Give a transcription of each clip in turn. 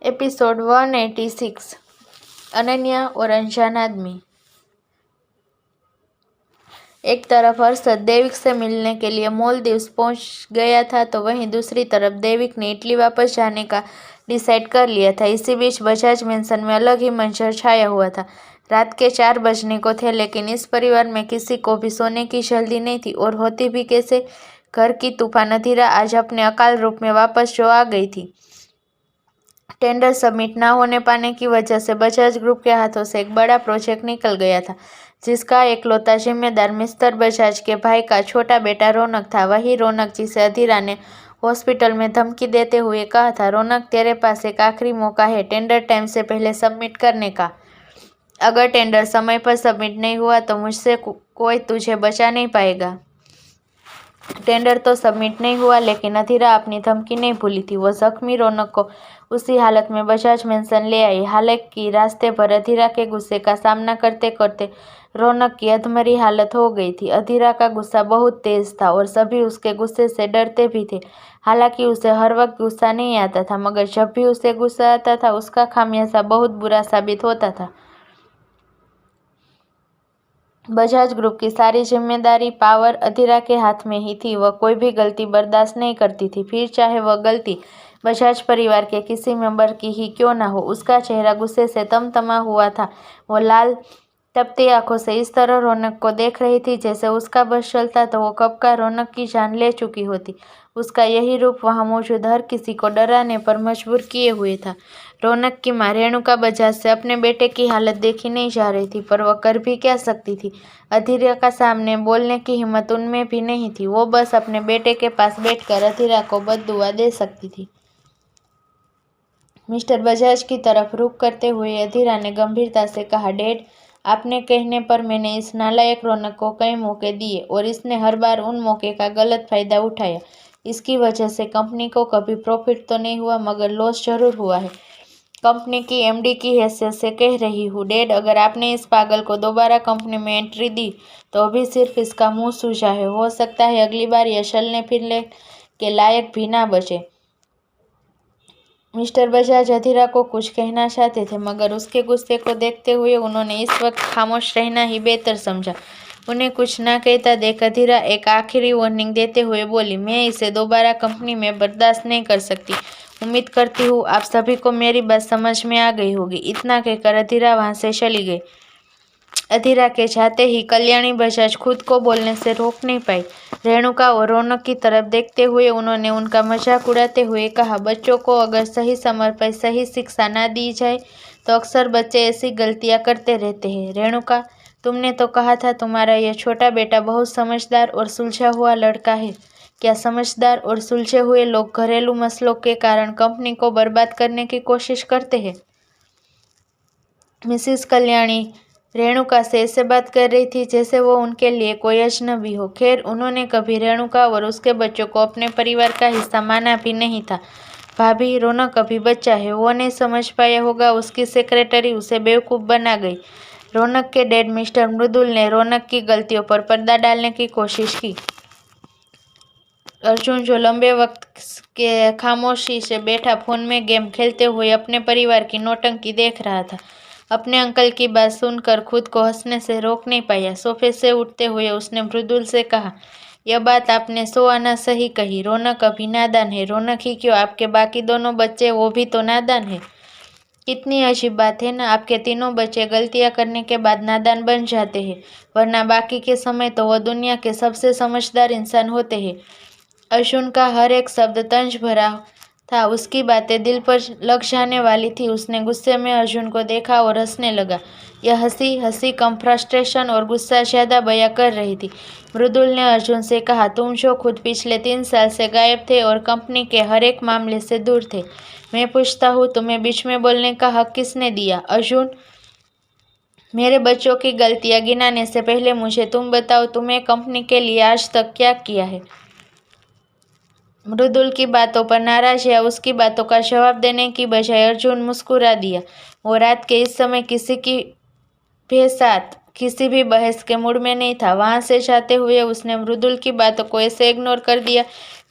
Episode 186 Ananya और अनजान आदमी। एक तरफ हर्षद देविक से मिलने के लिए मालदीव्स पहुंच गया था तो वहीं दूसरी तरफ देविक ने इटली वापस जाने का डिसाइड कर लिया था। इसी बीच बजाज मेंशन में अलग ही मंजर छाया हुआ था। रात के 4 बजने को थे, लेकिन इस परिवार में किसी को भी सोने की जल्दी नहीं थी, और होती भी कैसे। घर की तूफान अधीरा आज अपने अकाल रूप में वापस जो आ गई थी। टेंडर सबमिट ना होने पाने की वजह से बजाज ग्रुप के हाथों से एक बड़ा प्रोजेक्ट निकल गया था, जिसका एकलौता जिम्मेदार मिस्टर बजाज के भाई का छोटा बेटा रौनक था। वही रौनक जिसे अधीरा ने हॉस्पिटल में धमकी देते हुए कहा था, रौनक तेरे पास एक आखिरी मौका है टेंडर टाइम से पहले सबमिट करने का। अगर टेंडर समय पर सबमिट नहीं हुआ तो मुझसे कोई तुझे बचा नहीं पाएगा। टेंडर तो सबमिट नहीं हुआ, लेकिन अधीरा अपनी धमकी नहीं भूली थी। वो जख्मी रौनक को उसी हालत में बजाज मेंशन ले आई। हालांकि रास्ते भर अधीरा के गुस्से का सामना करते करते रौनक की अधमरी हालत हो गई थी। अधीरा का गुस्सा बहुत तेज था और सभी उसके गुस्से से डरते भी थे। हालांकि उसे हर वक्त गुस्सा नहीं आता था, मगर जब भी उसे गुस्सा आता था उसका खामियाजा बहुत बुरा साबित होता था। बजाज ग्रुप की सारी जिम्मेदारी पावर अधीरा के हाथ में ही थी। वह कोई भी गलती बर्दाश्त नहीं करती थी, फिर चाहे वह गलती बजाज परिवार के किसी मेंबर की ही क्यों ना हो। उसका चेहरा गुस्से से तमतमा हुआ था। वो लाल तपती आंखों से इस तरह रौनक को देख रही थी जैसे उसका बस चलता तो वो कब का रौनक की जान ले चुकी होती। उसका यही रूप वहां मौजूद हर किसी को डराने पर मजबूर किए हुए था। रौनक की मां रेणुका बजाज से अपने बेटे की हालत देखी नहीं जा रही थी, पर वह कर भी क्या सकती थी। अधीरा का सामने बोलने की हिम्मत उनमें भी नहीं थी। वो बस अपने बेटे के पास बैठकर अधीरा को बद्दुआ दे सकती थी। मिस्टर बजाज की तरफ रुख करते हुए अधीरा ने गंभीरता से कहा, डैड, आपने कहने पर मैंने इस नालायक रौनक को कई मौके दिए और इसने हर बार उन मौके का गलत फायदा उठाया। इसकी वजह से कंपनी को कभी प्रॉफिट तो नहीं हुआ, मगर लॉस जरूर हुआ है। कंपनी की एमडी की हैसियत से कह रही हूँ डैड, अगर आपने इस पागल को दोबारा कंपनी में एंट्री दी तो अभी सिर्फ इसका मुंह सूजा है। हो सकता है अगली बार यह चलने फिरने के लायक भी ना बचे। मिस्टर बजाज अधीरा को कुछ कहना चाहते थे, मगर उसके गुस्से को देखते हुए उन्होंने इस वक्त खामोश रहना ही बेहतर समझा। उन्हें कुछ ना कहता देख अधीरा एक आखिरी वार्निंग देते हुए बोली, मैं इसे दोबारा कंपनी में बर्दाश्त नहीं कर सकती। उम्मीद करती हूँ आप सभी को मेरी बात समझ में आ गई होगी। इतना कहकर अधीरा वहां से चली गई। अधीरा के जाते ही कल्याणी बजाज खुद को बोलने से रोक नहीं पाई। रेणुका और रौनक की तरफ देखते हुए उन्होंने उनका मजाक उड़ाते हुए कहा, बच्चों को अगर सही समय पर सही शिक्षा ना दी जाए तो अक्सर बच्चे ऐसी गलतियां करते रहते हैं। रेणुका, तुमने तो कहा था तुम्हारा यह छोटा बेटा बहुत समझदार और सुलझा हुआ लड़का है। क्या समझदार और सुलझे हुए लोग घरेलू मसलों के कारण कंपनी को बर्बाद करने की कोशिश करते हैं? मिसिस कल्याणी रेणुका से ऐसे बात कर रही थी जैसे वो उनके लिए कोई अजनबी हो। खैर, उन्होंने कभी रेणुका और उसके बच्चों को अपने परिवार का हिस्सा माना भी नहीं था। भाभी, रौनक अभी बच्चा है, वो नहीं समझ पाया होगा। उसकी सेक्रेटरी उसे बेवकूफ़ बना गई। रौनक के डैड मिस्टर मृदुल ने रौनक की गलतियों पर पर्दा डालने की कोशिश की। अर्जुन, जो लंबे वक्त के खामोशी से बैठा फोन में गेम खेलते हुए अपने परिवार की नौटंकी देख रहा था, अपने अंकल की बात सुनकर खुद को हंसने से रोक नहीं पाया। सोफे से उठते हुए उसने मृदुल से कहा, यह बात आपने 100 आना सही कही। रौनक अभी नादान है। रौनक ही क्यों, आपके बाकी दोनों बच्चे वो भी तो नादान है। कितनी अजीब बात है ना, आपके तीनों बच्चे गलतियां करने के बाद नादान बन जाते हैं, वरना बाकी के समय तो वह दुनिया के सबसे समझदार इंसान होते हैं। अर्जुन का हर एक शब्द तंज भरा था। उसकी बातें दिल पर लग जाने वाली थी। उसने गुस्से में अर्जुन को देखा और हंसने लगा। यह हंसी कम फ्रस्ट्रेशन और गुस्सा ज्यादा बयां कर रही थी। मृदुल ने अर्जुन से कहा, तुम जो खुद पिछले 3 साल से गायब थे और कंपनी के हर एक मामले से दूर थे, मैं पूछता हूँ तुम्हें बीच में बोलने का हक किसने दिया? अर्जुन, मेरे बच्चों की गलतियां गिनाने से पहले मुझे तुम बताओ, तुमने कंपनी के लिए आज तक क्या किया है? मृदुल की बातों पर नाराज या उसकी बातों का जवाब देने की बजाय अर्जुन मुस्कुरा दिया। वो रात के इस समय किसी की भी साथ किसी भी बहस के मूड में नहीं था। वहां से जाते हुए उसने मृदुल की बातों को ऐसे इग्नोर कर दिया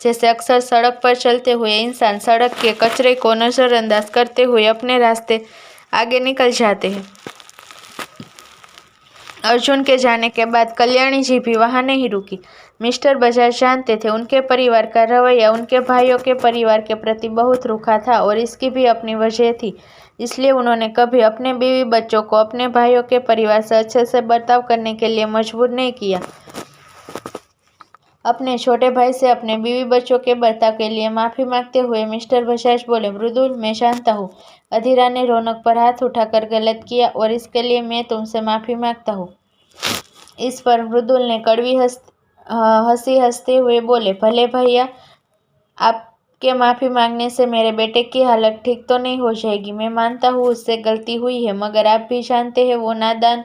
जैसे अक्सर सड़क पर चलते हुए इंसान सड़क के कचरे को नजरअंदाज करते हुए अपने रास्ते आगे निकल जाते हैं। अर्जुन के जाने के बाद कल्याणी जी भी वहां नहीं रुकी। मिस्टर बजाज जानते थे उनके परिवार का रवैया उनके भाइयों के परिवार के प्रति बहुत रूखा था और इसकी भी अपनी वजह थी। इसलिए उन्होंने कभी अपने बीवी बच्चों को अपने भाइयों के परिवार से अच्छे से बर्ताव करने के लिए मजबूर नहीं किया। अपने छोटे भाई से अपने बीवी बच्चों के बर्ताव के लिए माफी मांगते हुए मिस्टर बजाज बोले, मृदुल, मैं जानता हूँ अधीरा ने रौनक पर हाथ उठाकर गलत किया और इसके लिए मैं तुमसे माफी मांगता हूँ। इस पर मृदुल ने कड़वी हंसी हंसते हुए बोले, भले भैया, आपके माफी मांगने से मेरे बेटे की हालत ठीक तो नहीं हो जाएगी। मैं मानता हूँ उससे गलती हुई है, मगर आप भी जानते हैं वो नादान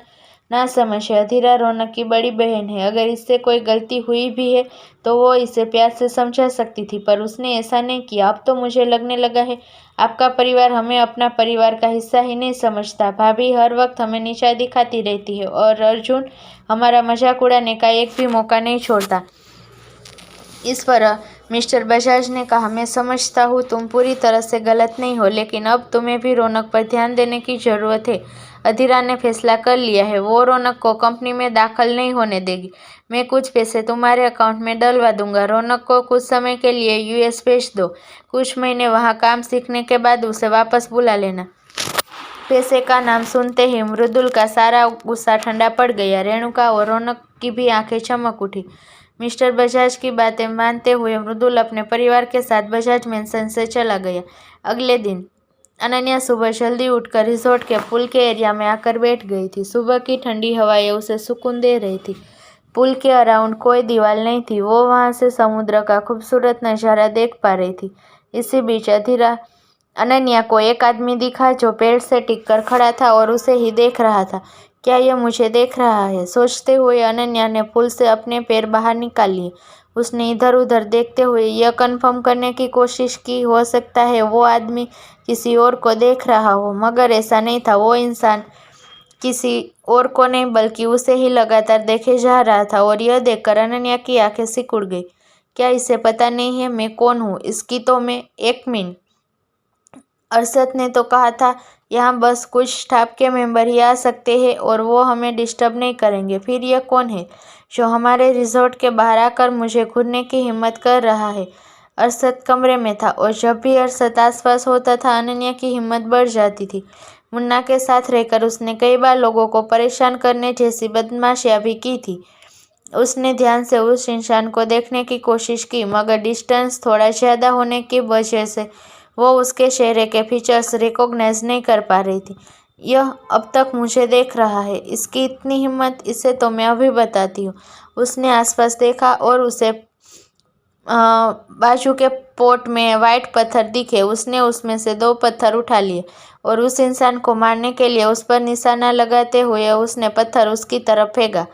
ना समझ है। अधीरा रौनक की बड़ी बहन है। अगर इससे कोई गलती हुई भी है तो वो इसे प्यार से समझा सकती थी, पर उसने ऐसा नहीं किया। अब तो मुझे लगने लगा है आपका परिवार हमें अपना परिवार का हिस्सा ही नहीं समझता। भाभी हर वक्त हमें नीचा दिखाती रहती है और अर्जुन हमारा मजाक उड़ाने का एक भी मौका नहीं छोड़ता। इस पर मिस्टर बजाज ने कहा, मैं समझता हूँ तुम पूरी तरह से गलत नहीं हो, लेकिन अब तुम्हें भी रौनक पर ध्यान देने की ज़रूरत है। अधीरा ने फैसला कर लिया है, वो रौनक को कंपनी में दाखिल नहीं होने देगी। मैं कुछ पैसे तुम्हारे अकाउंट में डलवा दूंगा। रौनक को कुछ समय के लिए यूएस भेज दो। कुछ महीने वहाँ काम सीखने के बाद उसे वापस बुला लेना। पैसे का नाम सुनते ही मृदुल का सारा गुस्सा ठंडा पड़ गया। रेणुका और रौनक की भी आंखें चमक उठी। मिस्टर बजाज की बातें मानते हुए मृदुल अपने परिवार के साथ बजाज मैंसन से चला गया। अगले दिन अनन्या सुबह जल्दी उठकर रिजॉर्ट के पुल के एरिया में आकर बैठ गई थी। सुबह की ठंडी हवाएं उसे सुकून दे रही थी। पुल के अराउंड कोई दीवार नहीं थी। वो वहां से समुद्र का खूबसूरत नज़ारा देख पा रही थी। इसी बीच अनन्या को एक आदमी दिखा जो पेड़ से टिककर खड़ा था और उसे ही देख रहा था। क्या यह मुझे देख रहा है? सोचते हुए अनन्या ने पुल से अपने पैर बाहर निकाल लिए। उसने इधर उधर देखते हुए यह कन्फर्म करने की कोशिश की हो सकता है वो आदमी किसी और को देख रहा हो, मगर ऐसा नहीं था। वो इंसान किसी और को नहीं बल्कि उसे ही लगातार देखे जा रहा था और यह देखकर अनन्या की आंखें सिकुड़ गई। क्या इसे पता नहीं है मैं कौन हूँ? इसकी तो मैं एक मिनट, अरशद ने तो कहा था यहाँ बस कुछ स्टाफ के मेंबर ही आ सकते हैं और वो हमें डिस्टर्ब नहीं करेंगे। फिर यह कौन है जो हमारे रिजॉर्ट के बाहर आकर मुझे घूरने की हिम्मत कर रहा है? अरशद कमरे में था और जब भी अरशद आसपास होता था अनन्या की हिम्मत बढ़ जाती थी। मुन्ना के साथ रहकर उसने कई बार लोगों को परेशान करने जैसी बदमाशियां भी की थी। उसने ध्यान से उस इंसान को देखने की कोशिश की, मगर डिस्टेंस थोड़ा ज़्यादा होने की वजह से वो उसके चेहरे के फीचर्स रिकॉग्नाइज नहीं कर पा रही थी। यह अब तक मुझे देख रहा है, इसकी इतनी हिम्मत, इसे तो मैं अभी बताती हूँ। उसने आसपास देखा और उसे बाजू के पोट में वाइट पत्थर दिखे। उसने उसमें से 2 पत्थर उठा लिए और उस इंसान को मारने के लिए उस पर निशाना लगाते हुए उसने पत्थर उसकी तरफ फेंका,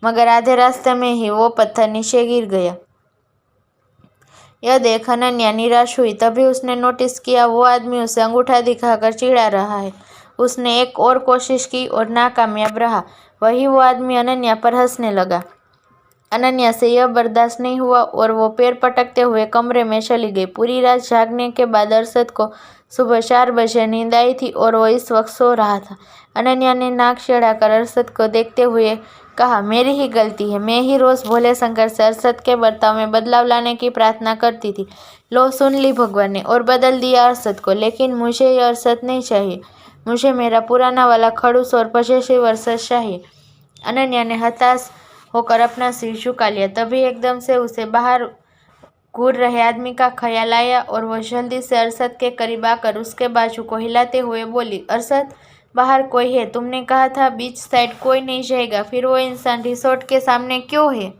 मगर आधे रास्ते में ही वो पत्थर नीचे गिर गया। यह देख अनन्या निराश हुई। तभी उसने नोटिस किया वो आदमी उसे अंगूठा दिखाकर चिढ़ा रहा है। उसने एक और कोशिश की और नाकामयाब रहा। वही वो आदमी अनन्या पर हंसने लगा। अनन्या से यह बर्दाश्त नहीं हुआ और वो पैर पटकते हुए कमरे में चली गई। पूरी रात जागने के बाद अरशद को सुबह 4 बजे नींद आई थी और वो इस वक्त सो रहा था। अनन्या ने नाक चढ़ाकर अरशद को देखते हुए कहा, मेरी ही गलती है। मैं ही रोज़ भोले शंकर से अरशद के बर्ताव में बदलाव लाने की प्रार्थना करती थी। लो, सुन ली भगवान ने और बदल दिया अरशद को। लेकिन मुझे ये अरशद नहीं चाहिए। मुझे मेरा पुराना वाला खड़ूस और पजेसिव अरशद चाहिए। अनन्या ने हताश होकर अपना सिर झुका लिया। तभी एकदम से उसे बाहर घूर रहे आदमी का ख्याल आया और वो जल्दी से अरशद के करीब आकर उसके बाजू को हिलाते हुए बोली, अरशद, बाहर कोई है? तुमने कहा था बीच साइड कोई नहीं जाएगा, फिर वो इंसान रिसोर्ट के सामने क्यों है?